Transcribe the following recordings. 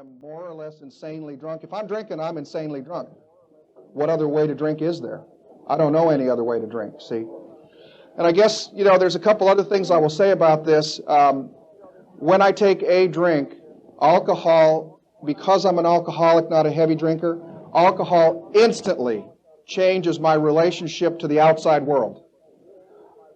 am more or less insanely drunk. If I'm drinking, I'm insanely drunk. What other way to drink is there? I don't know any other way to drink, see? And I guess, there's a couple other things I will say about this. When I take a drink, alcohol, because I'm an alcoholic, not a heavy drinker, alcohol instantly changes my relationship to the outside world.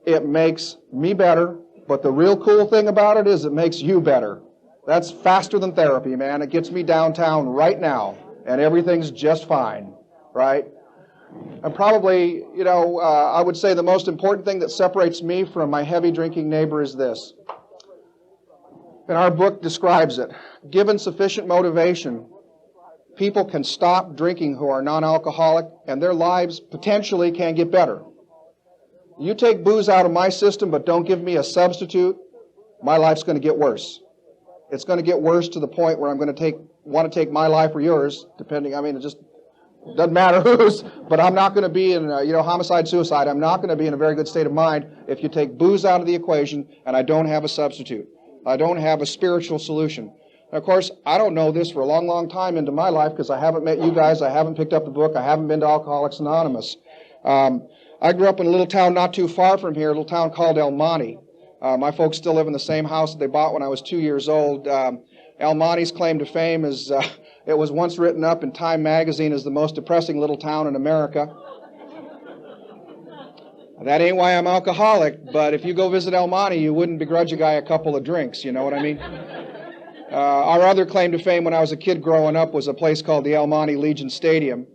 It makes me better, but the real cool thing about it is it makes you better. That's faster than therapy, man. It gets me downtown right now, and everything's just fine, right? And probably, I would say the most important thing that separates me from my heavy drinking neighbor is this. And our book describes it. Given sufficient motivation, people can stop drinking who are non-alcoholic, and their lives potentially can get better. You take booze out of my system, but don't give me a substitute, my life's going to get worse. It's going to get worse to the point where I'm going to want to take my life or yours, depending, it just doesn't matter whose, but I'm not going to be in, homicide, suicide. I'm not going to be in a very good state of mind if you take booze out of the equation and I don't have a substitute. I don't have a spiritual solution. And of course, I don't know this for a long, long time into my life because I haven't met you guys, I haven't picked up the book, I haven't been to Alcoholics Anonymous. I grew up in a little town not too far from here, a little town called El Monte. My folks still live in the same house that they bought when I was 2 years old. El Monte's claim to fame is it was once written up in Time magazine as the most depressing little town in America. That ain't why I'm alcoholic, but if you go visit El Monte, you wouldn't begrudge a guy a couple of drinks, you know what I mean? Our other claim to fame when I was a kid growing up was a place called the El Monte Legion Stadium,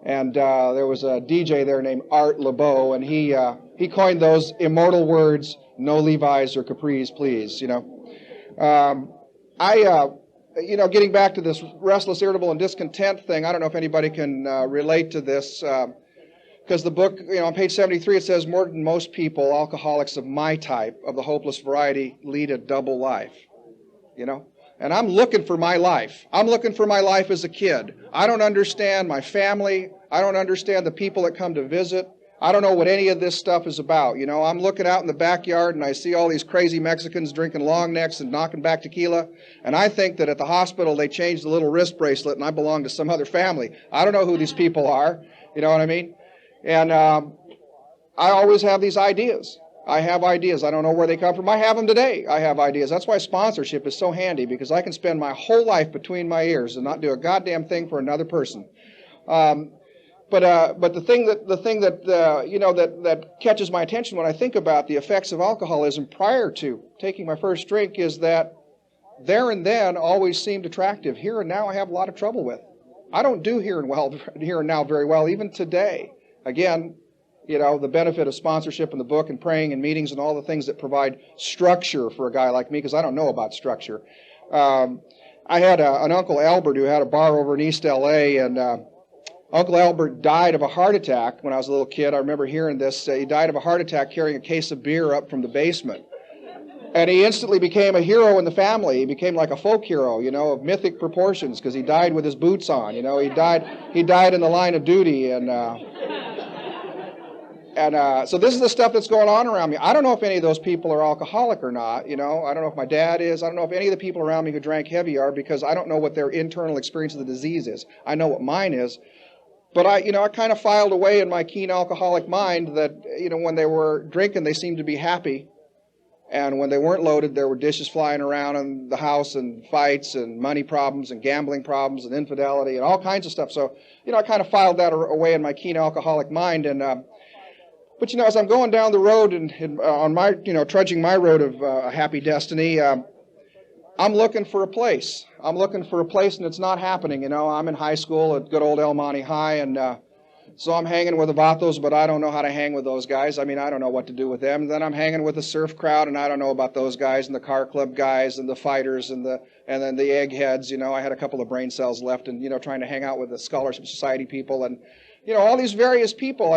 and there was a DJ there named Art LeBeau, and he coined those immortal words, no Levi's or Capris, please, getting back to this restless, irritable, and discontent thing, I don't know if anybody can relate to this, because the book, on page 73, it says, more than most people, alcoholics of my type, of the hopeless variety, lead a double life, And I'm looking for my life. I'm looking for my life as a kid. I don't understand my family. I don't understand the people that come to visit. I don't know what any of this stuff is about. I'm looking out in the backyard and I see all these crazy Mexicans drinking long necks and knocking back tequila. And I think that at the hospital they changed the little wrist bracelet and I belong to some other family. I don't know who these people are. You know what I mean? And I always have these ideas. I have ideas. I don't know where they come from. I have them today. I have ideas. That's why sponsorship is so handy, because I can spend my whole life between my ears and not do a goddamn thing for another person. But the thing that catches my attention when I think about the effects of alcoholism prior to taking my first drink is that there and then always seemed attractive. Here and now I have a lot of trouble with. I don't do here and now very well, even today. Again, the benefit of sponsorship in the book and praying and meetings and all the things that provide structure for a guy like me, because I don't know about structure. I had an Uncle Albert who had a bar over in East L.A., and Uncle Albert died of a heart attack when I was a little kid. I remember hearing this. He died of a heart attack carrying a case of beer up from the basement. And he instantly became a hero in the family. He became like a folk hero, of mythic proportions, because he died with his boots on. He died in the line of duty, and so this is the stuff that's going on around me. I don't know if any of those people are alcoholic or not. I don't know if my dad is. I don't know if any of the people around me who drank heavy are, because I don't know what their internal experience of the disease is. I know what mine is. But I kind of filed away in my keen alcoholic mind that, when they were drinking, they seemed to be happy. And when they weren't loaded, there were dishes flying around in the house and fights and money problems and gambling problems and infidelity and all kinds of stuff. So, I kind of filed that away in my keen alcoholic mind. And but as I'm going down the road and on my, trudging my road of a happy destiny, I'm looking for a place. I'm looking for a place, and it's not happening. I'm in high school at good old El Monte High, and so I'm hanging with the vatos, but I don't know how to hang with those guys. I don't know what to do with them. And then I'm hanging with the surf crowd, and I don't know about those guys, and the car club guys, and the fighters, and then the eggheads. I had a couple of brain cells left, and trying to hang out with the Scholarship Society people, and all these various people.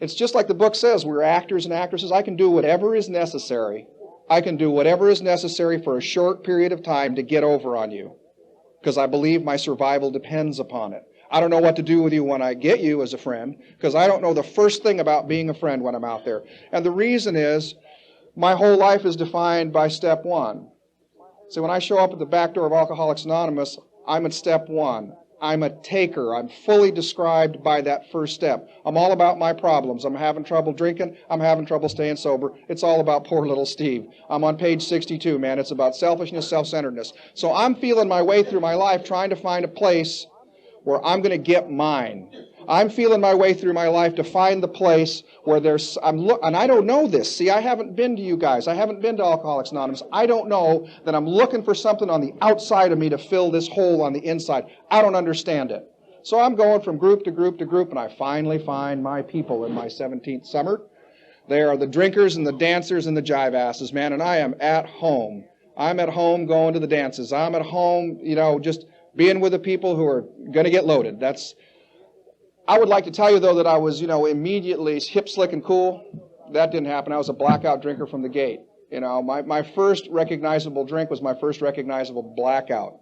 It's just like the book says, we're actors and actresses. I can do whatever is necessary. I can do whatever is necessary for a short period of time to get over on you, because I believe my survival depends upon it. I don't know what to do with you when I get you as a friend, because I don't know the first thing about being a friend when I'm out there. And the reason is, my whole life is defined by step one. So when I show up at the back door of Alcoholics Anonymous, I'm at step one. I'm a taker. I'm fully described by that first step. I'm all about my problems. I'm having trouble drinking. I'm having trouble staying sober. It's all about poor little Steve. I'm on page 62, man. It's about selfishness, self-centeredness. So I'm feeling my way through my life trying to find a place where I'm going to get mine. I'm feeling my way through my life to find the place where and I don't know this. See, I haven't been to you guys. I haven't been to Alcoholics Anonymous. I don't know that I'm looking for something on the outside of me to fill this hole on the inside. I don't understand it. So I'm going from group to group to group, and I finally find my people in my 17th summer. They are the drinkers and the dancers and the jive asses, man, and I am at home. I'm at home going to the dances. I'm at home, just being with the people who are going to get loaded. I would like to tell you, though, that I was, immediately hip, slick, and cool. That didn't happen. I was a blackout drinker from the gate. My first recognizable drink was my first recognizable blackout.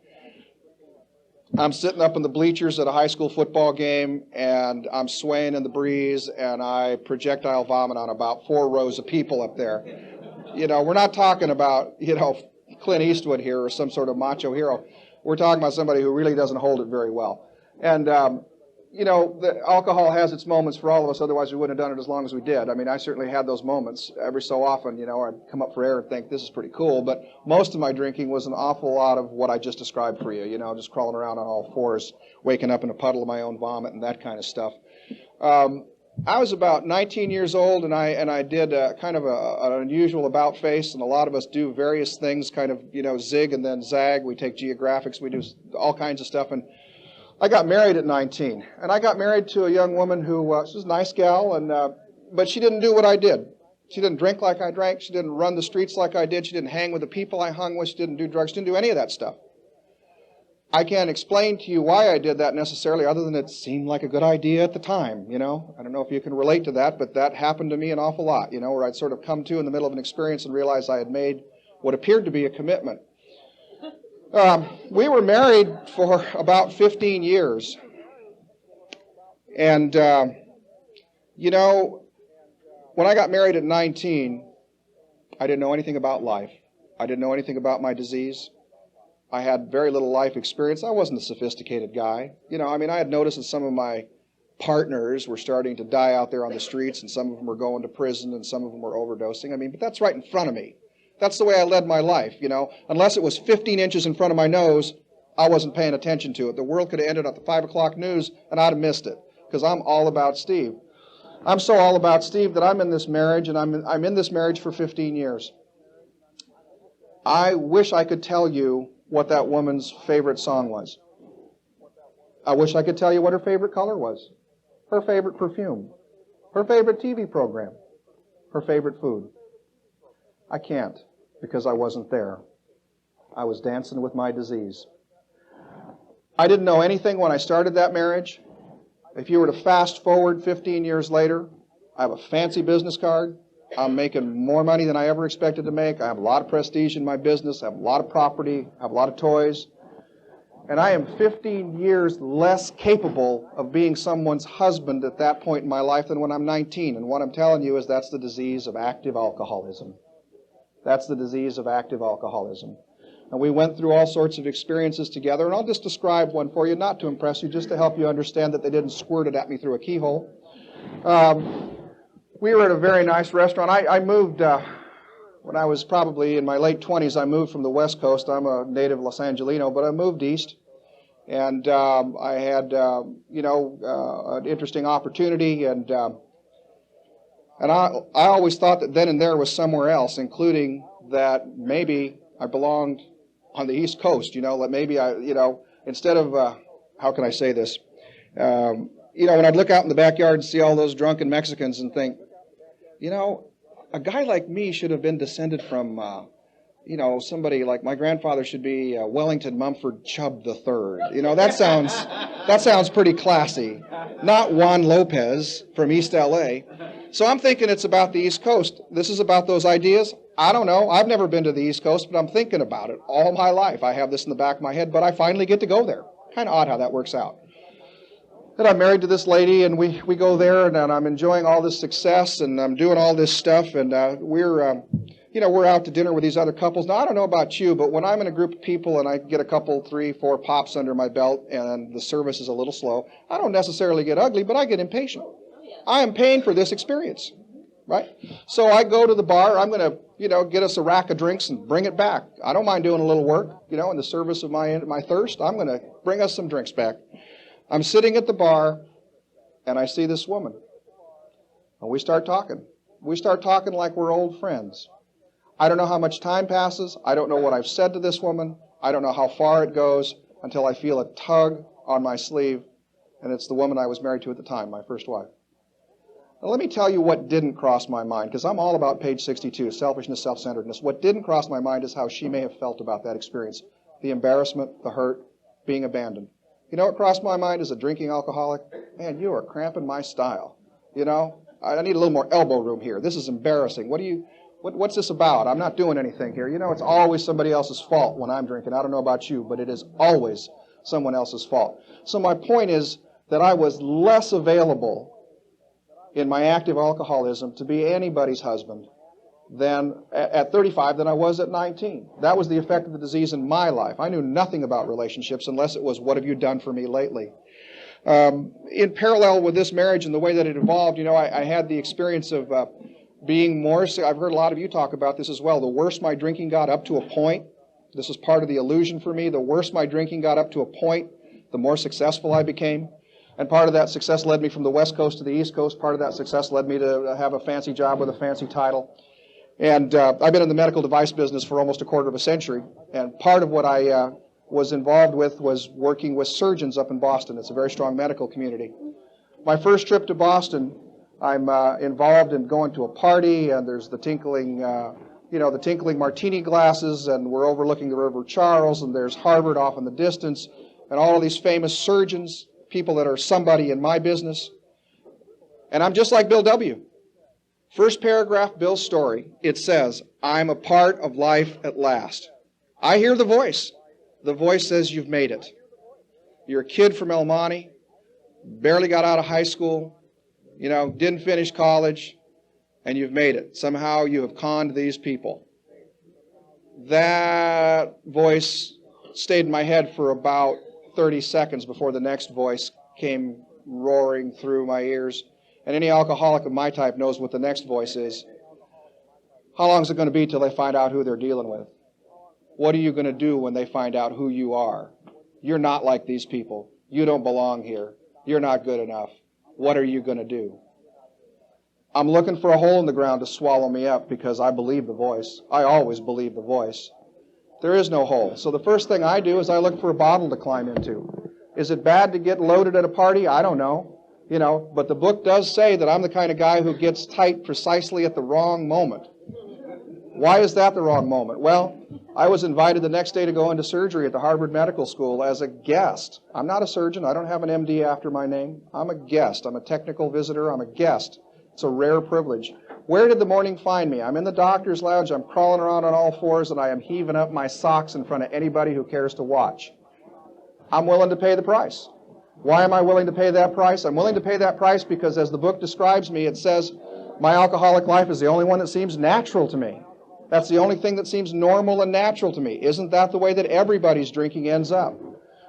I'm sitting up in the bleachers at a high school football game, and I'm swaying in the breeze, and I projectile vomit on about 4 rows of people up there. We're not talking about, Clint Eastwood here or some sort of macho hero. We're talking about somebody who really doesn't hold it very well. And, the alcohol has its moments for all of us, otherwise we wouldn't have done it as long as we did. I mean, I certainly had those moments. Every so often, I'd come up for air and think, this is pretty cool, but most of my drinking was an awful lot of what I just described for you, just crawling around on all fours, waking up in a puddle of my own vomit and that kind of stuff. I was about 19 years old, and I did kind of an unusual about face, and a lot of us do various things, kind of, zig and then zag. We take geographics, we do all kinds of stuff, and I got married at 19, and I got married to a young woman who she was a nice gal, but she didn't do what I did. She didn't drink like I drank. She didn't run the streets like I did. She didn't hang with the people I hung with. She didn't do drugs. She didn't do any of that stuff. I can't explain to you why I did that necessarily, other than it seemed like a good idea at the time, I don't know if you can relate to that, but that happened to me an awful lot, where I'd sort of come to in the middle of an experience and realize I had made what appeared to be a commitment. We were married for about 15 years. And, when I got married at 19, I didn't know anything about life. I didn't know anything about my disease. I had very little life experience. I wasn't a sophisticated guy. I had noticed that some of my partners were starting to die out there on the streets, and some of them were going to prison, and some of them were overdosing. But that's right in front of me. That's the way I led my life, Unless it was 15 inches in front of my nose, I wasn't paying attention to it. The world could have ended at the 5 o'clock news, and I'd have missed it, because I'm all about Steve. I'm so all about Steve that I'm in this marriage, and I'm in this marriage for 15 years. I wish I could tell you what that woman's favorite song was. I wish I could tell you what her favorite color was, her favorite perfume, her favorite TV program, her favorite food. I can't, because I wasn't there. I was dancing with my disease. I didn't know anything when I started that marriage. If you were to fast forward 15 years later, I have a fancy business card. I'm making more money than I ever expected to make. I have a lot of prestige in my business. I have a lot of property. I have a lot of toys. And I am 15 years less capable of being someone's husband at that point in my life than when I'm 19. And what I'm telling you is that's the disease of active alcoholism. That's the disease of active alcoholism. And we went through all sorts of experiences together, and I'll just describe one for you, not to impress you, just to help you understand that they didn't squirt it at me through a keyhole. We were at a very nice restaurant. I moved, when I was probably in my late 20s, I moved from the West Coast. I'm a native Los Angelino, but I moved east. And I had, an interesting opportunity, and I always thought that then and there was somewhere else, including that maybe I belonged on the East Coast, that maybe instead of, how can I say this? When I'd look out in the backyard and see all those drunken Mexicans and think, a guy like me should have been descended from, somebody like my grandfather should be Wellington Mumford Chubb III. That sounds pretty classy. Not Juan Lopez from East L.A. So I'm thinking it's about the East Coast. This is about those ideas. I don't know. I've never been to the East Coast, but I'm thinking about it all my life. I have this in the back of my head, but I finally get to go there. Kind of odd how that works out. And I'm married to this lady, and we go there, and I'm enjoying all this success, and I'm doing all this stuff, and we're, we're out to dinner with these other couples. Now, I don't know about you, but when I'm in a group of people and I get a couple, 3, 4 pops under my belt and the service is a little slow, I don't necessarily get ugly, but I get impatient. I am paying for this experience, right? So I go to the bar. I'm going to, get us a rack of drinks and bring it back. I don't mind doing a little work, in the service of my thirst. I'm going to bring us some drinks back. I'm sitting at the bar, and I see this woman. And we start talking. We start talking like we're old friends. I don't know how much time passes. I don't know what I've said to this woman. I don't know how far it goes until I feel a tug on my sleeve, and it's the woman I was married to at the time, my first wife. Now, let me tell you what didn't cross my mind, because I'm all about page 62, selfishness, self-centeredness. What didn't cross my mind is how she may have felt about that experience, the embarrassment, the hurt, being abandoned. You know what crossed my mind as a drinking alcoholic? Man, you are cramping my style. I need a little more elbow room here. This is embarrassing. What's this about? I'm not doing anything here. It's always somebody else's fault when I'm drinking. I don't know about you, but it is always someone else's fault. So my point is that I was less available in my active alcoholism to be anybody's husband than at 35 than I was at 19. That was the effect of the disease in my life. I knew nothing about relationships unless it was, what have you done for me lately? In parallel with this marriage and the way that it evolved, I had the experience of being more, I've heard a lot of you talk about this as well, the worse my drinking got up to a point, this is part of the illusion for me, the worse my drinking got up to a point, the more successful I became. And part of that success led me from the West Coast to the East Coast. Part of that success led me to have a fancy job with a fancy title. And I've been in the medical device business for almost a quarter of a century. And part of what I was involved with was working with surgeons up in Boston. It's a very strong medical community. My first trip to Boston, I'm involved in going to a party, and there's the tinkling martini glasses, and we're overlooking the River Charles, and there's Harvard off in the distance, and all of these famous surgeons, people that are somebody in my business. And I'm just like Bill W. First paragraph, Bill's story, it says, I'm a part of life at last. I hear the voice. The voice says you've made it. You're a kid from El Monte, barely got out of high school, didn't finish college, and you've made it. Somehow you have conned these people. That voice stayed in my head for about 30 seconds before the next voice came roaring through my ears. And any alcoholic of my type knows what the next voice is. How long is it going to be till they find out who they're dealing with? What are you going to do when they find out who you are? You're not like these people. You don't belong here. You're not good enough. What are you going to do? I'm looking for a hole in the ground to swallow me up because I believe the voice. I always believe the voice. There is no hole. So the first thing I do is I look for a bottle to climb into. Is it bad to get loaded at a party? I don't know. But the book does say that I'm the kind of guy who gets tight precisely at the wrong moment. Why is that the wrong moment? Well, I was invited the next day to go into surgery at the Harvard Medical School as a guest. I'm not a surgeon. I don't have an MD after my name. I'm a guest. I'm a technical visitor. I'm a guest. It's a rare privilege. Where did the morning find me? I'm in the doctor's lounge. I'm crawling around on all fours, and I am heaving up my socks in front of anybody who cares to watch. I'm willing to pay the price. Why am I willing to pay that price? I'm willing to pay that price because as the book describes me, it says my alcoholic life is the only one that seems natural to me. That's the only thing that seems normal and natural to me. Isn't that the way that everybody's drinking ends up?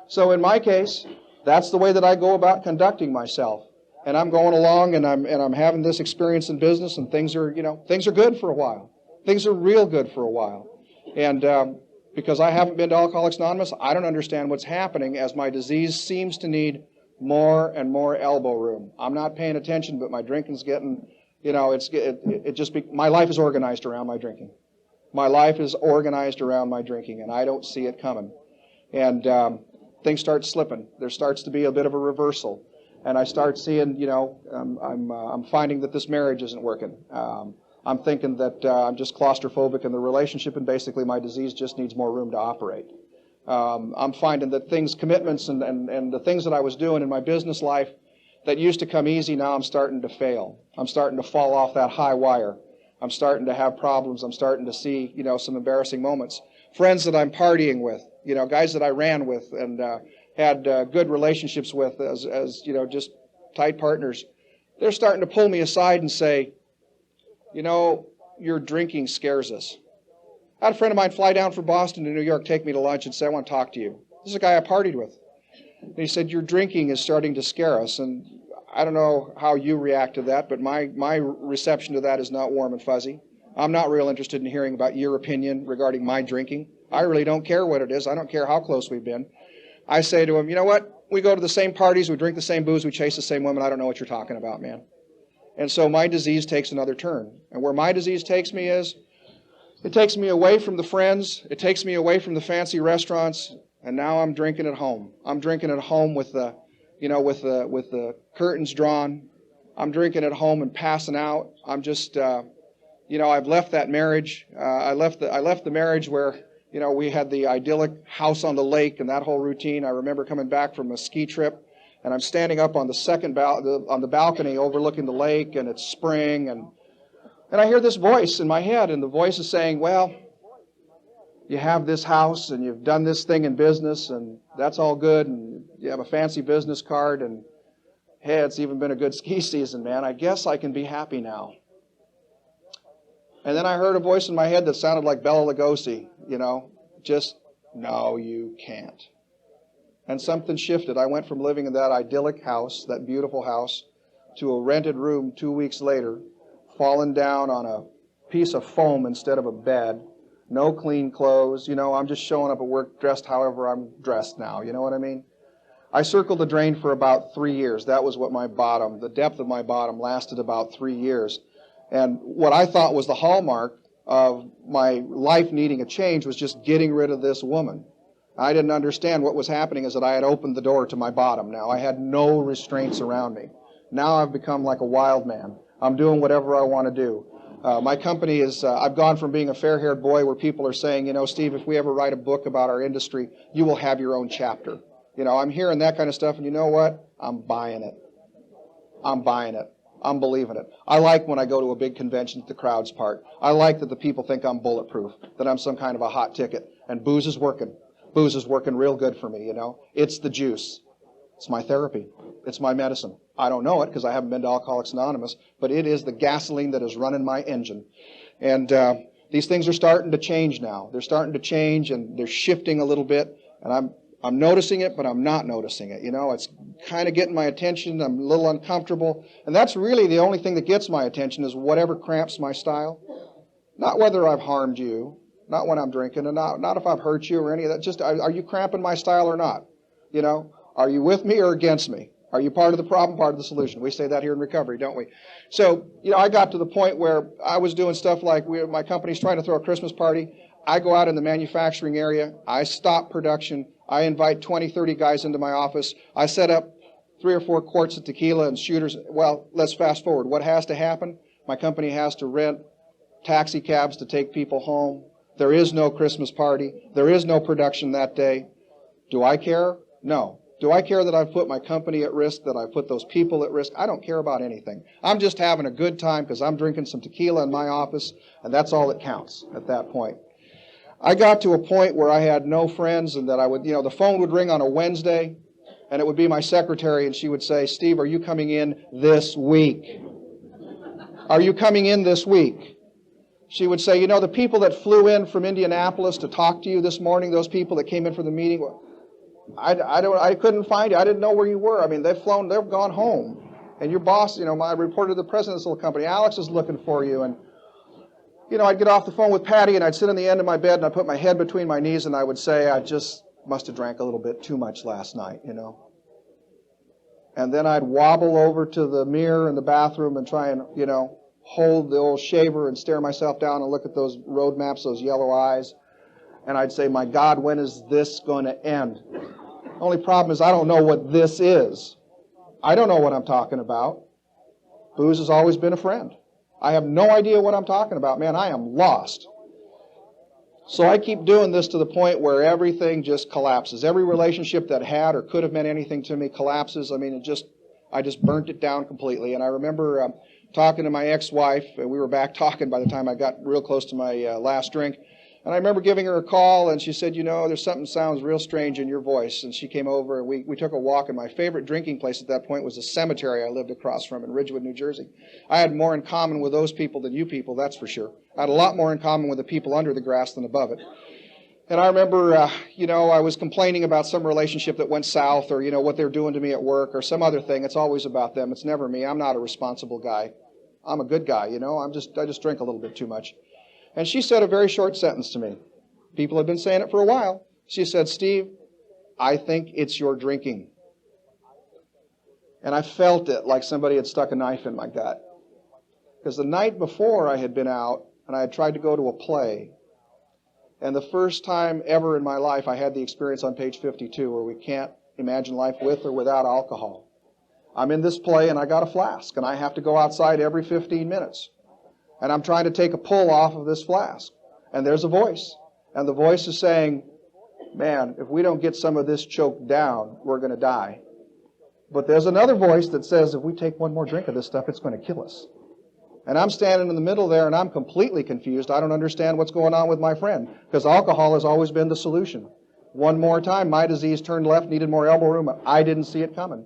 So in my case, that's the way that I go about conducting myself. And I'm going along and I'm having this experience in business, and things are good for a while. Things are real good for a while. And because I haven't been to Alcoholics Anonymous, I don't understand what's happening as my disease seems to need more and more elbow room. I'm not paying attention, but my drinking's getting, my life is organized around my drinking. My life is organized around my drinking, and I don't see it coming. And things start slipping. There starts to be a bit of a reversal. And I start seeing, I'm finding that this marriage isn't working. I'm thinking that I'm just claustrophobic in the relationship, and basically my disease just needs more room to operate. I'm finding that commitments and the things that I was doing in my business life that used to come easy, now I'm starting to fail. I'm starting to fall off that high wire. I'm starting to have problems. I'm starting to see, some embarrassing moments. Friends that I'm partying with, guys that I ran with and had good relationships with as just tight partners, they're starting to pull me aside and say, your drinking scares us. I had a friend of mine fly down from Boston to New York, take me to lunch, and say, I want to talk to you. This is a guy I partied with. And he said, your drinking is starting to scare us. And I don't know how you react to that, but my reception to that is not warm and fuzzy. I'm not real interested in hearing about your opinion regarding my drinking. I really don't care what it is. I don't care how close we've been. I say to him, you know what? We go to the same parties, we drink the same booze, we chase the same women. I don't know what you're talking about, man. And so my disease takes another turn. And where my disease takes me is, it takes me away from the friends, it takes me away from the fancy restaurants, and now I'm drinking at home. I'm drinking at home with the, with the curtains drawn. I'm drinking at home and passing out. I'm just, I've left that marriage. I left the marriage where, we had the idyllic house on the lake and that whole routine. I remember coming back from a ski trip, and I'm standing up on the on the balcony overlooking the lake, and it's spring, and I hear this voice in my head, and the voice is saying, well, you have this house, and you've done this thing in business, and that's all good, and you have a fancy business card, and hey, it's even been a good ski season, man. I guess I can be happy now. And then I heard a voice in my head that sounded like Bela Lugosi, just, no, you can't. And something shifted. I went from living in that idyllic house, that beautiful house, to a rented room 2 weeks later, fallen down on a piece of foam instead of a bed, no clean clothes. I'm just showing up at work dressed however I'm dressed now. You know what I mean? I circled the drain for about 3 years. That was what the depth of my bottom lasted about 3 years. And what I thought was the hallmark of my life needing a change was just getting rid of this woman. I didn't understand what was happening is that I had opened the door to my bottom now. I had no restraints around me. Now I've become like a wild man. I'm doing whatever I want to do. My company is, I've gone from being a fair-haired boy where people are saying, Steve, if we ever write a book about our industry, you will have your own chapter. I'm hearing that kind of stuff, and you know what? I'm buying it. I'm buying it. I'm believing it. I like when I go to a big convention that the crowd's part. I like that the people think I'm bulletproof, that I'm some kind of a hot ticket. And booze is working. Booze is working real good for me, It's the juice. It's my therapy. It's my medicine. I don't know it because I haven't been to Alcoholics Anonymous, but it is the gasoline that is running my engine. And these things are starting to change now. They're starting to change, and they're shifting a little bit. And I'm noticing it, but I'm not noticing it. It's kind of getting my attention. I'm a little uncomfortable. And that's really the only thing that gets my attention is whatever cramps my style. Not whether I've harmed you, not when I'm drinking, and not if I've hurt you or any of that. Just, are you cramping my style or not? Are you with me or against me? Are you part of the problem, part of the solution? We say that here in recovery, don't we? So, I got to the point where I was doing stuff like my company's trying to throw a Christmas party. I go out in the manufacturing area. I stop production. I invite 20, 30 guys into my office. I set up 3 or 4 quarts of tequila and shooters. Well, let's fast forward. What has to happen? My company has to rent taxi cabs to take people home. There is no Christmas party. There is no production that day. Do I care? No. Do I care that I've put my company at risk, that I've put those people at risk? I don't care about anything. I'm just having a good time because I'm drinking some tequila in my office, and that's all that counts at that point. I got to a point where I had no friends, and that I would, the phone would ring on a Wednesday, and it would be my secretary, and she would say, Steve, are you coming in this week? Are you coming in this week? She would say, the people that flew in from Indianapolis to talk to you this morning, those people that came in for the meeting, I couldn't find you. I didn't know where you were. I mean, they've gone home. And your boss, I reported to the president of this little company, Alex is looking for you. And, I'd get off the phone with Patty, and I'd sit on the end of my bed, and I'd put my head between my knees, and I would say, I just must have drank a little bit too much last night, And then I'd wobble over to the mirror in the bathroom and try and, hold the old shaver and stare myself down and look at those road maps, those yellow eyes. And I'd say, my God, when is this going to end? The only problem is I don't know what this is. I don't know what I'm talking about. Booze has always been a friend. I have no idea what I'm talking about. Man, I am lost. So I keep doing this to the point where everything just collapses. Every relationship that had or could have meant anything to me collapses. I mean, I just burnt it down completely. And I remember talking to my ex-wife, and we were back talking by the time I got real close to my last drink. And I remember giving her a call, and she said, you know, there's something sounds real strange in your voice. And she came over, and we took a walk, and my favorite drinking place at that point was the cemetery I lived across from in Ridgewood, New Jersey. I had more in common with those people than you people, that's for sure. I had a lot more in common with the people under the grass than above it. And I remember, you know, I was complaining about some relationship that went south, or, you know, what they're doing to me at work, or some other thing. It's always about them. It's never me. I'm not a responsible guy. I'm a good guy, you know. I just drink a little bit too much. And she said a very short sentence to me. People have been saying it for a while. She said, Steve, I think it's your drinking. And I felt it like somebody had stuck a knife in my gut. Because the night before I had been out, and I had tried to go to a play. And the first time ever in my life, I had the experience on page 52 where we can't imagine life with or without alcohol. I'm in this play, and I got a flask, and I have to go outside every 15 minutes. And I'm trying to take a pull off of this flask. And there's a voice. And the voice is saying, man, if we don't get some of this choked down, we're going to die. But there's another voice that says, if we take one more drink of this stuff, it's going to kill us. And I'm standing in the middle there, and I'm completely confused. I don't understand what's going on with my friend, because alcohol has always been the solution. One more time, my disease turned left, needed more elbow room. I didn't see it coming,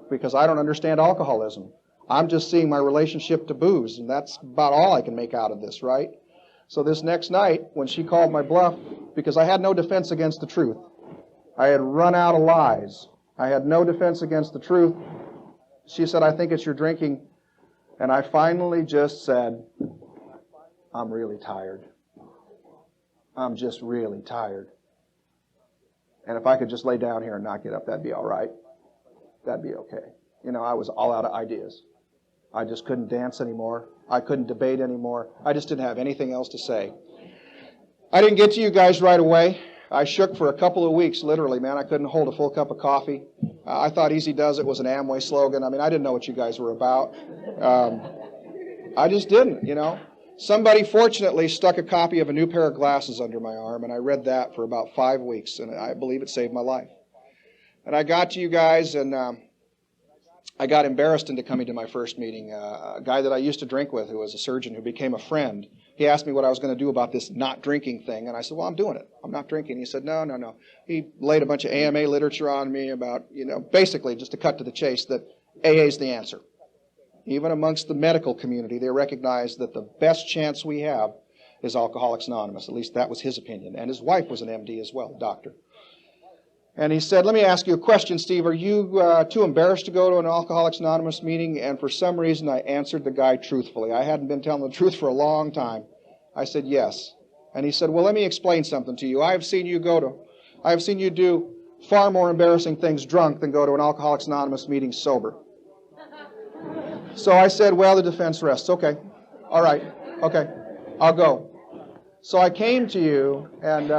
because I don't understand alcoholism. I'm just seeing my relationship to booze, and that's about all I can make out of this, right? So this next night, when she called my bluff, because I had no defense against the truth. I had run out of lies. I had no defense against the truth. She said, I think it's your drinking. And I finally just said, I'm really tired. I'm just really tired. And if I could just lay down here and not get up, that'd be all right. That'd be okay. You know, I was all out of ideas. I just couldn't dance anymore. I couldn't debate anymore. I just didn't have anything else to say. I didn't get to you guys right away. I shook for a couple of weeks, literally, man. I couldn't hold a full cup of coffee. I thought Easy Does It was an Amway slogan. I mean, I didn't know what you guys were about. I just didn't, you know. Somebody fortunately stuck a copy of A New Pair of Glasses under my arm, and I read that for about 5 weeks, and I believe it saved my life. And I got to you guys, and I got embarrassed into coming to my first meeting. A guy that I used to drink with, who was a surgeon, who became a friend, he asked me what I was going to do about this not drinking thing, and I said, well, I'm doing it. I'm not drinking. He said, no. He laid a bunch of AMA literature on me about, you know, basically, just to cut to the chase, that AA is the answer. Even amongst the medical community, they recognize that the best chance we have is Alcoholics Anonymous. At least that was his opinion. And his wife was an MD as well, a doctor. And he said, let me ask you a question, Steve. Are you too embarrassed to go to an Alcoholics Anonymous meeting? And for some reason, I answered the guy truthfully. I hadn't been telling the truth for a long time. I said, yes. And he said, well, let me explain something to you. I have seen you do far more embarrassing things drunk than go to an Alcoholics Anonymous meeting sober. So I said, well, the defense rests. Okay. All right. Okay. I'll go. So I came to you, and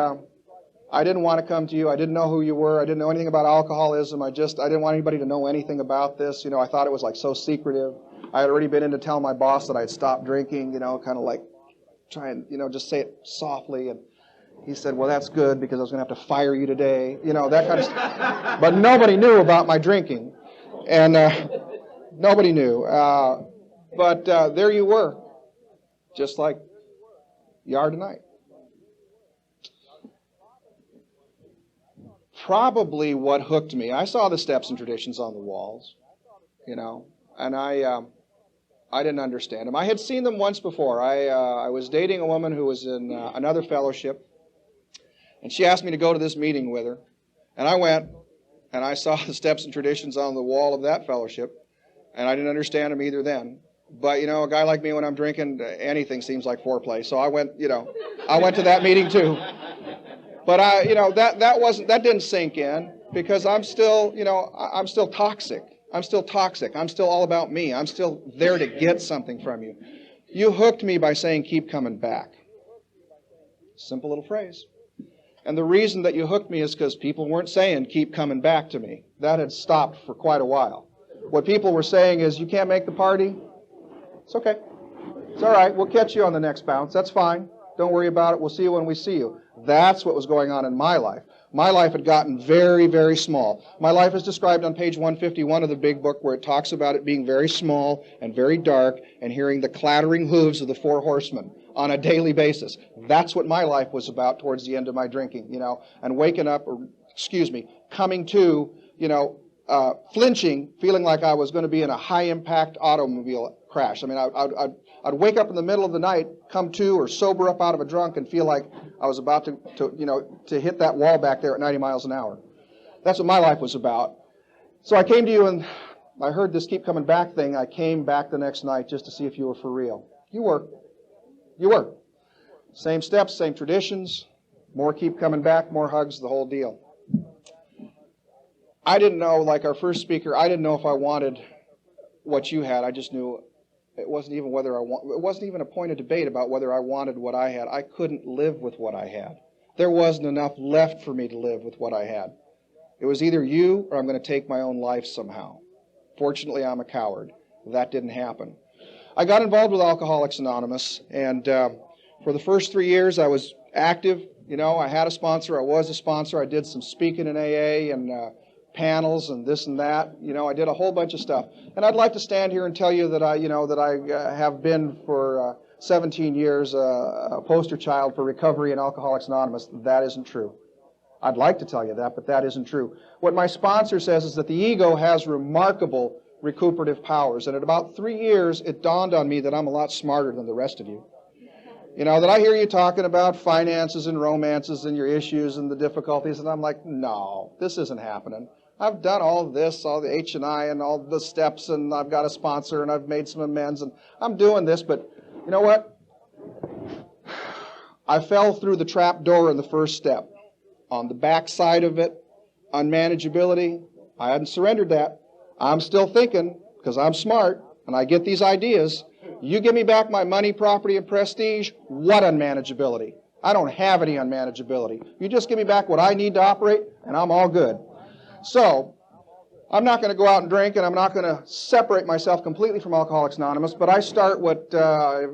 I didn't want to come to you. I didn't know who you were. I didn't know anything about alcoholism. I didn't want anybody to know anything about this. You know, I thought it was like so secretive. I had already been in to tell my boss that I had stopped drinking, you know, kind of like try and, you know, just say it softly. And he said, well, that's good because I was going to have to fire you today. You know, that kind of stuff. But nobody knew about my drinking. And nobody knew. But there you were, just like you are tonight. Probably what hooked me, I saw the steps and traditions on the walls, you know, and I didn't understand them. I had seen them once before. I was dating a woman who was in another fellowship, and she asked me to go to this meeting with her, and I went, and I saw the steps and traditions on the wall of that fellowship, and I didn't understand them either then. But, you know, a guy like me, when I'm drinking, anything seems like foreplay. So I went to that meeting too. But that didn't sink in because I'm still toxic. I'm still toxic. I'm still all about me. I'm still there to get something from you. You hooked me by saying, keep coming back. Simple little phrase. And the reason that you hooked me is because people weren't saying, keep coming back to me. That had stopped for quite a while. What people were saying is, you can't make the party? It's okay. It's all right. We'll catch you on the next bounce. That's fine. Don't worry about it. We'll see you when we see you. That's what was going on in my life. My life had gotten very, very small. My life is described on page 151 of the big book, where it talks about it being very small and very dark and hearing the clattering hooves of the four horsemen on a daily basis. That's what my life was about towards the end of my drinking, and waking up, coming to, flinching, feeling like I was going to be in a high-impact automobile crash. I mean, I'd wake up in the middle of the night, come to, or sober up out of a drunk and feel like I was about to hit that wall back there at 90 miles an hour. That's what my life was about. So I came to you, and I heard this keep coming back thing. I came back the next night just to see if you were for real. You were. You were. Same steps, same traditions, more keep coming back, more hugs, the whole deal. I didn't know, like our first speaker, I didn't know if I wanted what you had. I just knew it wasn't even it wasn't even a point of debate about whether I wanted what I had. I couldn't live with what I had. There wasn't enough left for me to live with what I had. It was either you or I'm going to take my own life somehow. Fortunately, I'm a coward. That didn't happen. I got involved with Alcoholics Anonymous, and for the first 3 years I was active. I had a sponsor. I was a sponsor. I did some speaking in AA and panels and this and that. I did a whole bunch of stuff. And I'd like to stand here and tell you that I have been for 17 years a poster child for recovery in Alcoholics Anonymous. That isn't true. I'd like to tell you that, but that isn't true. What my sponsor says is that the ego has remarkable recuperative powers. And at about 3 years, it dawned on me that I'm a lot smarter than the rest of you. That I hear you talking about finances and romances and your issues and the difficulties, and I'm like, no, this isn't happening. I've done all this, all the H&I and all the steps, and I've got a sponsor, and I've made some amends, and I'm doing this, but you know what? I fell through the trap door in the first step. On the back side of it, unmanageability, I hadn't surrendered that. I'm still thinking, because I'm smart, and I get these ideas. You give me back my money, property, and prestige, what unmanageability? I don't have any unmanageability. You just give me back what I need to operate, and I'm all good. So, I'm not going to go out and drink, and I'm not going to separate myself completely from Alcoholics Anonymous, but I start what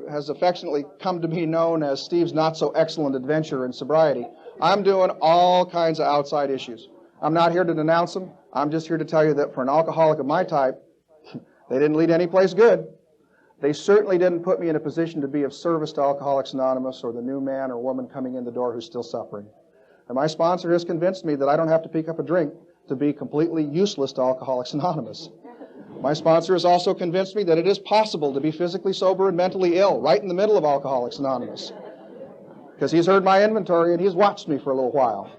has affectionately come to be known as Steve's not-so-excellent adventure in sobriety. I'm doing all kinds of outside issues. I'm not here to denounce them. I'm just here to tell you that for an alcoholic of my type, they didn't lead any place good. They certainly didn't put me in a position to be of service to Alcoholics Anonymous or the new man or woman coming in the door who's still suffering. And my sponsor has convinced me that I don't have to pick up a drink to be completely useless to Alcoholics Anonymous. My sponsor has also convinced me that it is possible to be physically sober and mentally ill right in the middle of Alcoholics Anonymous. Because he's heard my inventory and he's watched me for a little while.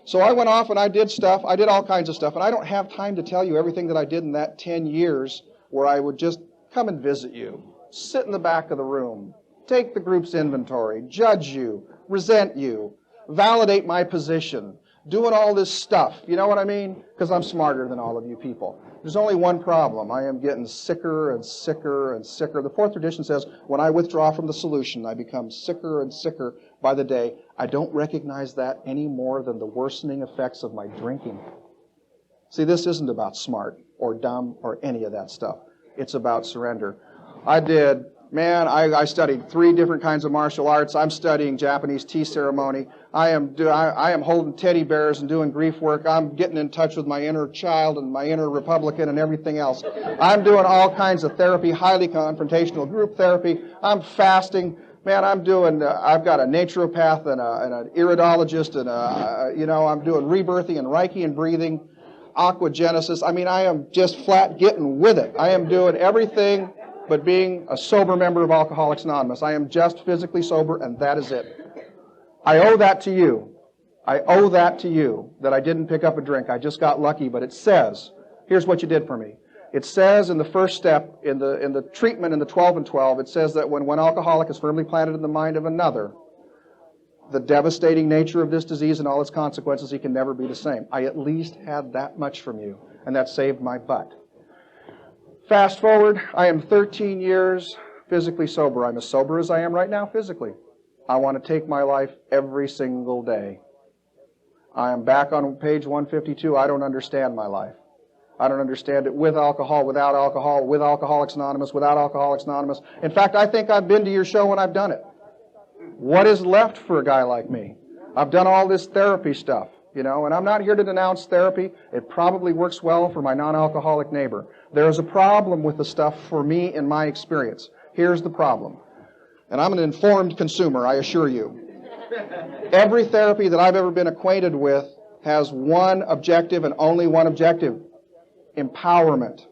So I went off and I did stuff. I did all kinds of stuff. And I don't have time to tell you everything that I did in that 10 years where I would just come and visit you, sit in the back of the room, take the group's inventory, judge you, resent you, validate my position, doing all this stuff. You know what I mean? Because I'm smarter than all of you people. There's only one problem. I am getting sicker and sicker and sicker. The fourth tradition says, when I withdraw from the solution, I become sicker and sicker by the day. I don't recognize that any more than the worsening effects of my drinking. See, this isn't about smart or dumb or any of that stuff. It's about surrender. I studied 3 different kinds of martial arts. I'm studying Japanese tea ceremony. I am holding teddy bears and doing grief work. I'm getting in touch with my inner child and my inner Republican and everything else. I'm doing all kinds of therapy, highly confrontational group therapy. I'm fasting. Man, I've got a naturopath and an iridologist and I'm doing rebirthing and Reiki and breathing, aquagenesis. I am just flat getting with it. I am doing everything but being a sober member of Alcoholics Anonymous. I am just physically sober, and that is it. I owe that to you. I owe that to you, that I didn't pick up a drink. I just got lucky, but it says, here's what you did for me. It says in the first step, in the treatment in the 12 and 12, it says that when one alcoholic is firmly planted in the mind of another, the devastating nature of this disease and all its consequences, he can never be the same. I at least had that much from you, and that saved my butt. Fast forward, I am 13 years physically sober. I'm as sober as I am right now physically. I want to take my life every single day. I am back on page 152. I don't understand my life. I don't understand it with alcohol, without alcohol, with Alcoholics Anonymous, without Alcoholics Anonymous. In fact, I think I've been to your show and I've done it. What is left for a guy like me? I've done all this therapy stuff, and I'm not here to denounce therapy. It probably works well for my non-alcoholic neighbor. There's a problem with the stuff for me in my experience. Here's the problem. And I'm an informed consumer, I assure you. Every therapy that I've ever been acquainted with has one objective and only one objective: empowerment.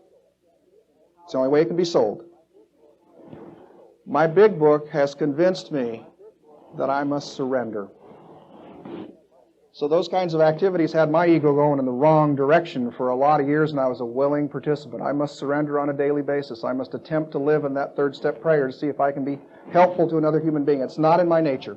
It's the only way it can be sold. My big book has convinced me that I must surrender. So those kinds of activities had my ego going in the wrong direction for a lot of years, and I was a willing participant. I must surrender on a daily basis. I must attempt to live in that third step prayer to see if I can be helpful to another human being. It's not in my nature.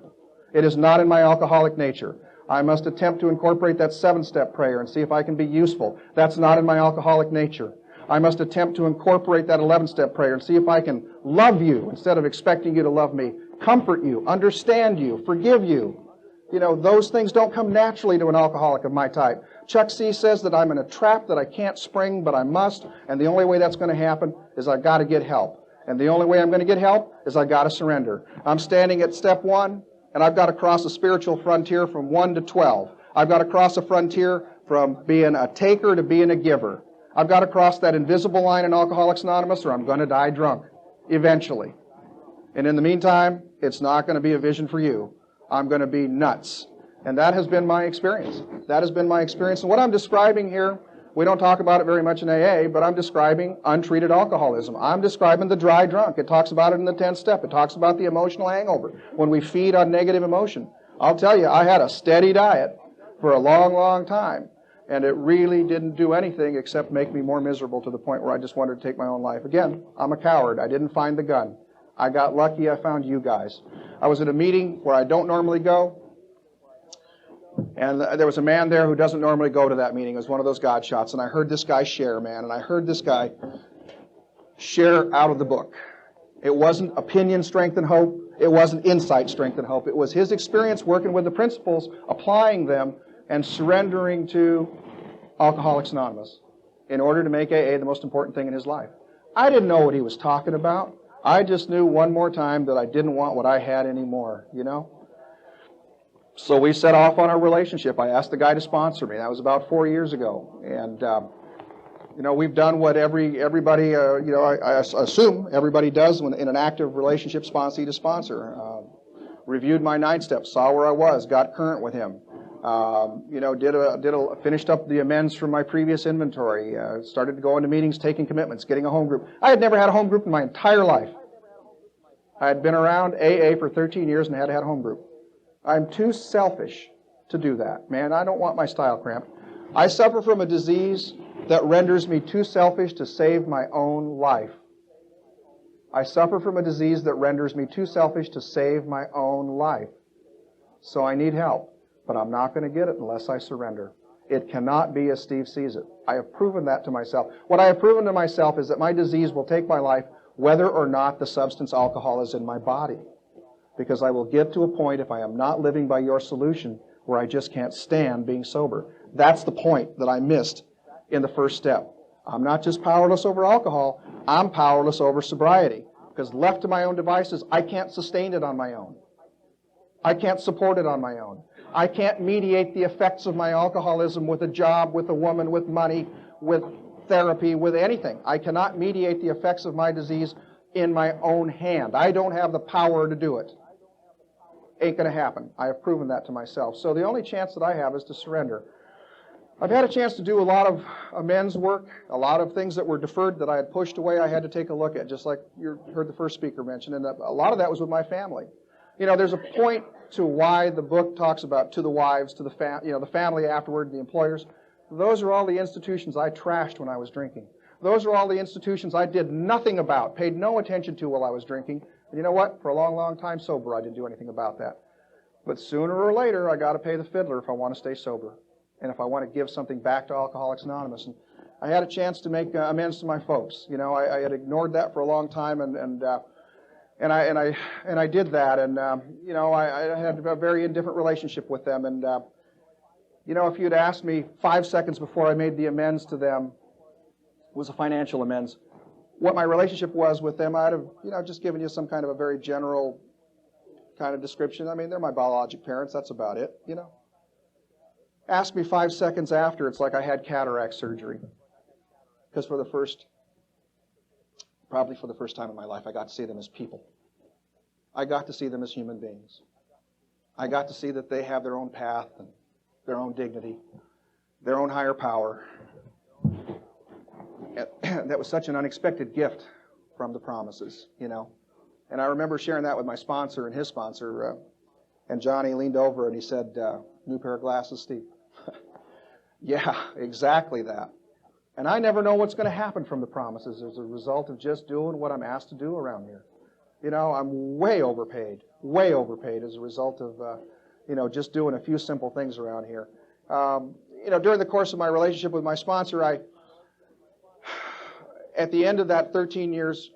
It is not in my alcoholic nature. I must attempt to incorporate that 7-step prayer and see if I can be useful. That's not in my alcoholic nature. I must attempt to incorporate that 11-step prayer and see if I can love you instead of expecting you to love me, comfort you, understand you, forgive you. Those things don't come naturally to an alcoholic of my type. Chuck C. says that I'm in a trap that I can't spring, but I must, and the only way that's going to happen is I've got to get help. And the only way I'm going to get help is I've got to surrender. I'm standing at step 1, and I've got to cross a spiritual frontier from 1 to 12. I've got to cross a frontier from being a taker to being a giver. I've got to cross that invisible line in Alcoholics Anonymous, or I'm going to die drunk, eventually. And in the meantime, it's not going to be a vision for you. I'm going to be nuts. And that has been my experience. That has been my experience. And what I'm describing here, we don't talk about it very much in AA, but I'm describing untreated alcoholism. I'm describing the dry drunk. It talks about it in the 10th step. It talks about the emotional hangover, when we feed on negative emotion. I'll tell you, I had a steady diet for a long, long time, and it really didn't do anything except make me more miserable to the point where I just wanted to take my own life. Again, I'm a coward. I didn't find the gun. I got lucky I found you guys. I was at a meeting where I don't normally go, and there was a man there who doesn't normally go to that meeting. It was one of those God shots, and I heard this guy share, man, and I heard this guy share out of the book. It wasn't opinion, strength, and hope. It wasn't insight, strength, and hope. It was his experience working with the principles, applying them, and surrendering to Alcoholics Anonymous in order to make AA the most important thing in his life. I didn't know what he was talking about. I just knew one more time that I didn't want what I had anymore, So we set off on our relationship. I asked the guy to sponsor me. That was about 4 years ago. And, we've done what everybody, I assume everybody does when in an active relationship, sponsee to sponsor. Reviewed my 9 steps, saw where I was, got current with him. Finished up the amends from my previous inventory, started to go into meetings, taking commitments, getting a home group. I had never had a home group in my entire life. I had been around AA for 13 years and had had a home group. I'm too selfish to do that. Man, I don't want my style cramped. I suffer from a disease that renders me too selfish to save my own life. I suffer from a disease that renders me too selfish to save my own life. So I need help. But I'm not going to get it unless I surrender. It cannot be as Steve sees it. I have proven that to myself. What I have proven to myself is that my disease will take my life whether or not the substance alcohol is in my body. Because I will get to a point, if I am not living by your solution, where I just can't stand being sober. That's the point that I missed in the first step. I'm not just powerless over alcohol, I'm powerless over sobriety. Because left to my own devices, I can't sustain it on my own. I can't support it on my own. I can't mediate the effects of my alcoholism with a job, with a woman, with money, with therapy, with anything. I cannot mediate the effects of my disease in my own hand. I don't have the power to do it. Ain't going to happen. I have proven that to myself. So the only chance that I have is to surrender. I've had a chance to do a lot of amends work, a lot of things that were deferred that I had pushed away I had to take a look at, just like you heard the first speaker mention, and a lot of that was with my family. There's a point to why the book talks about to the wives, to the family afterward, the employers. Those are all the institutions I trashed when I was drinking. Those are all the institutions I did nothing about, paid no attention to while I was drinking. And you know what? For a long, long time sober, I didn't do anything about that. But sooner or later, I got to pay the fiddler if I want to stay sober, and if I want to give something back to Alcoholics Anonymous. And I had a chance to make amends to my folks. I had ignored that for a long time, and I did that, and I had a very indifferent relationship with them. And if you'd asked me 5 seconds before I made the amends to them, it was a financial amends, what my relationship was with them, I'd have just given you some kind of a very general kind of description. I mean, they're my biologic parents. That's about it, you know. Ask me 5 seconds after, it's like I had cataract surgery. Because probably for the first time in my life, I got to see them as people. I got to see them as human beings. I got to see that they have their own path and their own dignity, their own higher power. That was such an unexpected gift from the promises, you know. And I remember sharing that with my sponsor and his sponsor, and Johnny leaned over and he said, "New pair of glasses, Steve." Yeah, exactly that. And I never know what's going to happen from the promises as a result of just doing what I'm asked to do around here. You know, I'm way overpaid as a result of, just doing a few simple things around here. During the course of my relationship with my sponsor, at the end of that 13 years,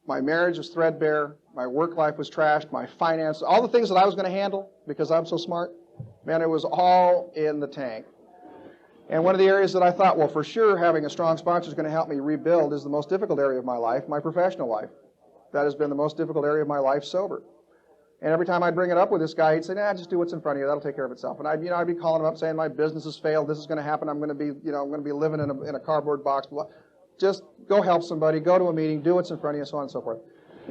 my marriage was threadbare, my work life was trashed, my finance, all the things that I was going to handle because I'm so smart, man, it was all in the tank. And one of the areas that I thought, well, for sure, having a strong sponsor is going to help me rebuild is the most difficult area of my life, my professional life. That has been the most difficult area of my life sober. And every time I'd bring it up with this guy, he'd say, "Nah, just do what's in front of you. That'll take care of itself." And I'd be calling him up saying, "My business has failed. This is going to happen. I'm going to be living in a cardboard box. Just go help somebody. Go to a meeting. Do what's in front of you," so on and so forth.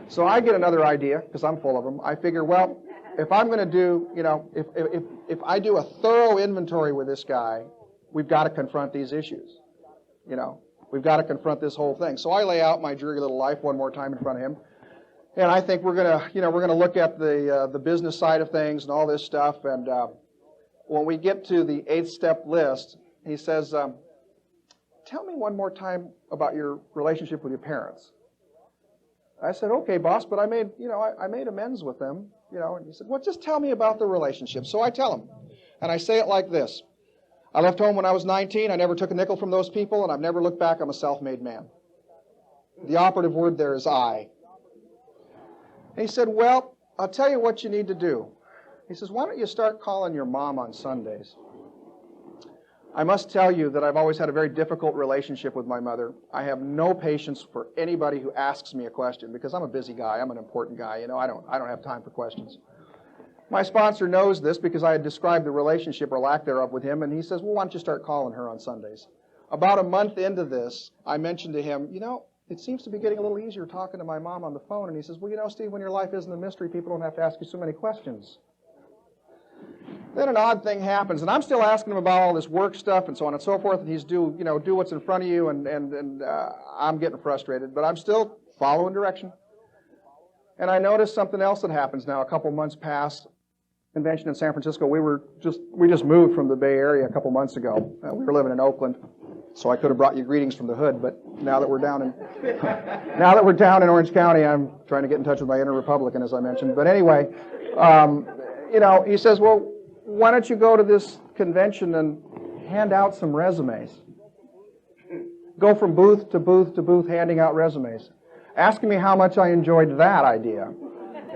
So I get another idea because I'm full of them. I figure, well, if I'm going to do, if I do a thorough inventory with this guy, we've got to confront these issues. We've got to confront this whole thing. So I lay out my dreary little life one more time in front of him. And I think we're gonna look at the business side of things and all this stuff. And when we get to the 8-step list, he says, "Tell me one more time about your relationship with your parents." I said, "Okay, boss, but I made amends with them, And he said, "Well, just tell me about the relationship." So I tell him, and I say it like this: I left home when I was 19. I never took a nickel from those people, and I've never looked back. I'm a self-made man. The operative word there is I. And he said, "Well, I'll tell you what you need to do." He says, "Why don't you start calling your mom on Sundays?" I must tell you that I've always had a very difficult relationship with my mother. I have no patience for anybody who asks me a question because I'm a busy guy. I'm an important guy. I don't have time for questions. My sponsor knows this because I had described the relationship or lack thereof with him, and he says, "Well, why don't you start calling her on Sundays?" About a month into this, I mentioned to him, "It seems to be getting a little easier talking to my mom on the phone." And he says, "Well, Steve, when your life isn't a mystery, people don't have to ask you so many questions." Then an odd thing happens, and I'm still asking him about all this work stuff and so on and so forth, and he's do what's in front of you, and I'm getting frustrated, but I'm still following direction. And I noticed something else that happens now. A couple months past convention in San Francisco. We just moved from the Bay Area a couple months ago. We were living in Oakland, so I could have brought you greetings from the hood, but now that we're down in Orange County, I'm trying to get in touch with my inner Republican, as I mentioned. But anyway, he says, "Well, why don't you go to this convention and hand out some resumes? Go from booth to booth to booth handing out resumes." Asking me how much I enjoyed that idea.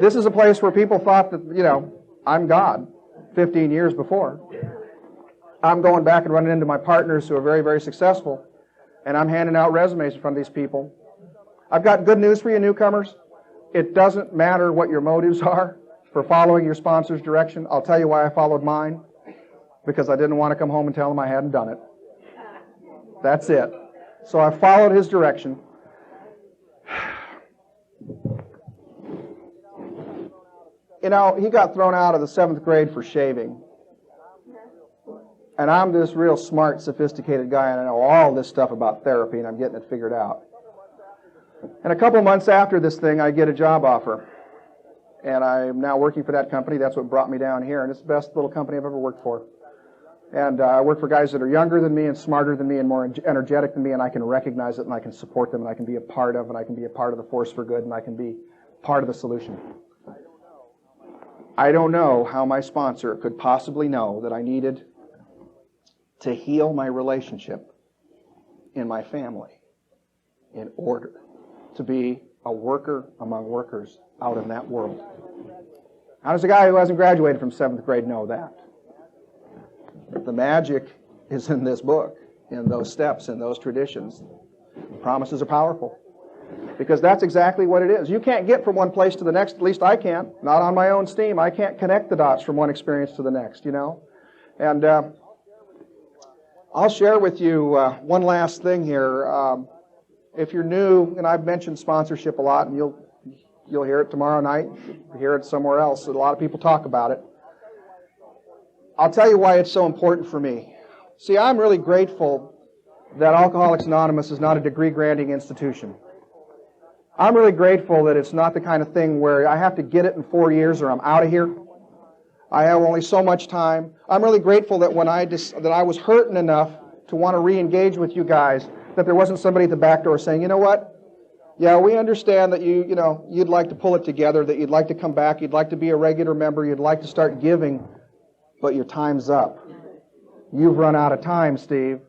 This is a place where people thought that, I'm God 15 years before. I'm going back and running into my partners who are very, very successful, and I'm handing out resumes in front of these people. I've got good news for you, newcomers. It doesn't matter what your motives are for following your sponsor's direction. I'll tell you why I followed mine. Because I didn't want to come home and tell him I hadn't done it. That's it. So I followed his direction. He got thrown out of the 7th grade for shaving. And I'm this real smart, sophisticated guy, and I know all this stuff about therapy, and I'm getting it figured out. And a couple months after this thing, I get a job offer. And I'm now working for that company. That's what brought me down here. And it's the best little company I've ever worked for. And I work for guys that are younger than me and smarter than me and more energetic than me, and I can recognize it, and I can support them, and I can be a part of, and I can be a part of the force for good, and I can be part of the solution. I don't know how my sponsor could possibly know that I needed to heal my relationship in my family in order to be a worker among workers out in that world. How does a guy who hasn't graduated from 7th grade know that? The magic is in this book, in those steps, in those traditions. The promises are powerful. Because that's exactly what it is. You can't get from one place to the next, at least I can't, not on my own steam. I can't connect the dots from one experience to the next, you know. And I'll share with you one last thing here. If you're new, and I've mentioned sponsorship a lot, and you'll hear it tomorrow night, you'll hear it somewhere else. A lot of people talk about it. I'll tell you why it's so important for me. See, I'm really grateful that Alcoholics Anonymous is not a degree-granting institution. I'm really grateful that it's not the kind of thing where I have to get it in 4 years or I'm out of here. I have only so much time. I'm really grateful that when that I was hurting enough to want to re-engage with you guys, that there wasn't somebody at the back door saying, you know what? Yeah, we understand that you'd like to pull it together, that you'd like to come back, you'd like to be a regular member, you'd like to start giving, but your time's up. You've run out of time, Steve.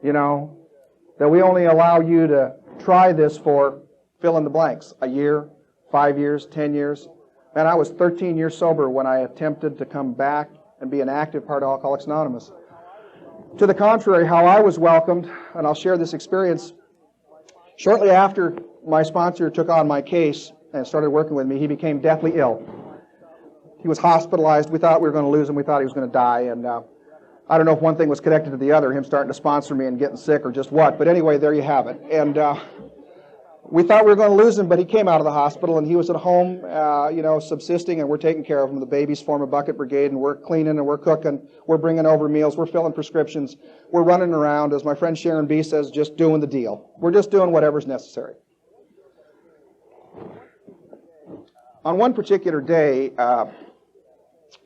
You know, that we only allow you to try this for fill in the blanks, a year, 5 years, 10 years. Man, I was 13 years sober when I attempted to come back and be an active part of Alcoholics Anonymous. To the contrary, how I was welcomed, and I'll share this experience, shortly after my sponsor took on my case and started working with me, he became deathly ill. He was hospitalized. We thought we were going to lose him. We thought he was going to die. And I don't know if one thing was connected to the other, him starting to sponsor me and getting sick or just what. But anyway, there you have it. And we thought we were going to lose him, but he came out of the hospital, and he was at home, subsisting, and we're taking care of him. The babies form a bucket brigade, and we're cleaning, and we're cooking. We're bringing over meals. We're filling prescriptions. We're running around, as my friend Sharon B. says, just doing the deal. We're just doing whatever's necessary. On one particular day,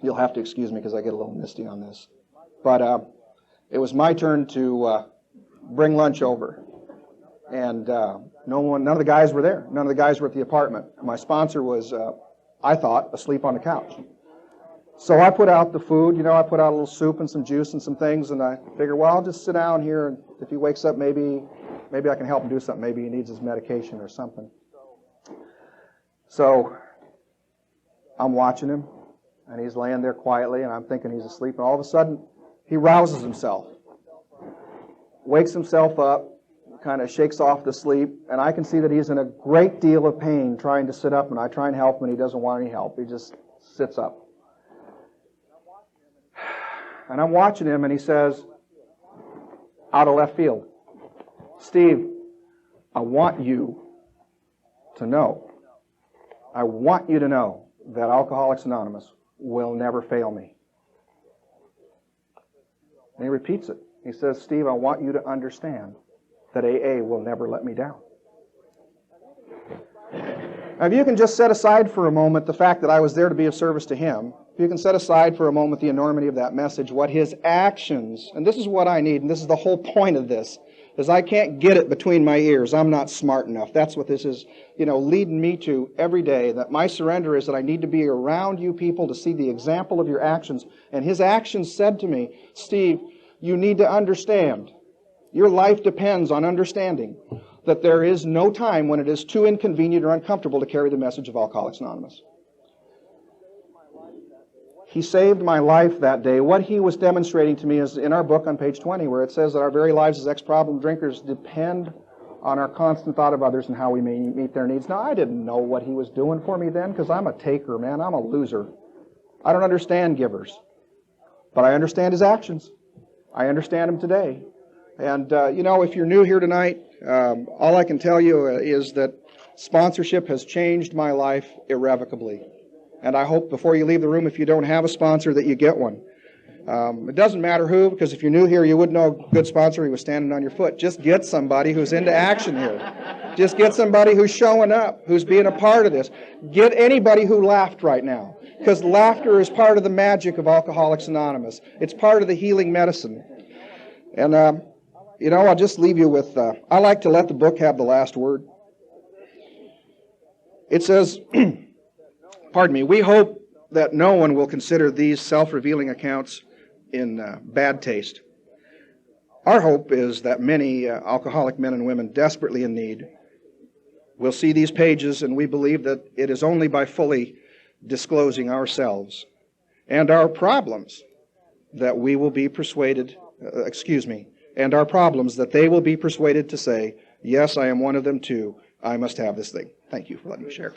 you'll have to excuse me because I get a little misty on this, but it was my turn to bring lunch over. And none of the guys were there. None of the guys were at the apartment. My sponsor was, I thought, asleep on the couch. So I put out the food. I put out a little soup and some juice and some things, and I figured, well, I'll just sit down here, and if he wakes up, maybe I can help him do something. Maybe he needs his medication or something. So I'm watching him, and he's laying there quietly, and I'm thinking he's asleep, and all of a sudden, he rouses himself, wakes himself up, kind of shakes off the sleep, and I can see that he's in a great deal of pain trying to sit up, and I try and help him, and he doesn't want any help. He just sits up. And I'm watching him, and he says, out of left field, Steve, I want you to know that Alcoholics Anonymous will never fail me. And he repeats it. He says, Steve, I want you to understand that AA will never let me down. Now, if you can just set aside for a moment the fact that I was there to be of service to him, if you can set aside for a moment the enormity of that message, what his actions, and this is what I need, and this is the whole point of this, is I can't get it between my ears. I'm not smart enough. That's what this is, leading me to every day, that my surrender is that I need to be around you people to see the example of your actions. And his actions said to me, Steve, you need to understand. Your life depends on understanding that there is no time when it is too inconvenient or uncomfortable to carry the message of Alcoholics Anonymous. He saved my life that day. What he was demonstrating to me is in our book on page 20, where it says that our very lives as ex-problem drinkers depend on our constant thought of others and how we may meet their needs. Now, I didn't know what he was doing for me then, because I'm a taker, man. I'm a loser. I don't understand givers. But I understand his actions. I understand him today. And, if you're new here tonight, all I can tell you is that sponsorship has changed my life irrevocably. And I hope before you leave the room, if you don't have a sponsor, that you get one. It doesn't matter who, because if you're new here, you wouldn't know a good sponsor. He was standing on your foot. Just get somebody who's into action here. Just get somebody who's showing up, who's being a part of this. Get anybody who laughed right now, because laughter is part of the magic of Alcoholics Anonymous. It's part of the healing medicine. And, I'll just leave you with, I like to let the book have the last word. It says, we hope that no one will consider these self-revealing accounts in bad taste. Our hope is that many alcoholic men and women desperately in need will see these pages, and we believe that it is only by fully disclosing ourselves and our problems that we will be persuaded, and our problems that they will be persuaded to say, yes, I am one of them too, I must have this thing. Thank you for letting me share.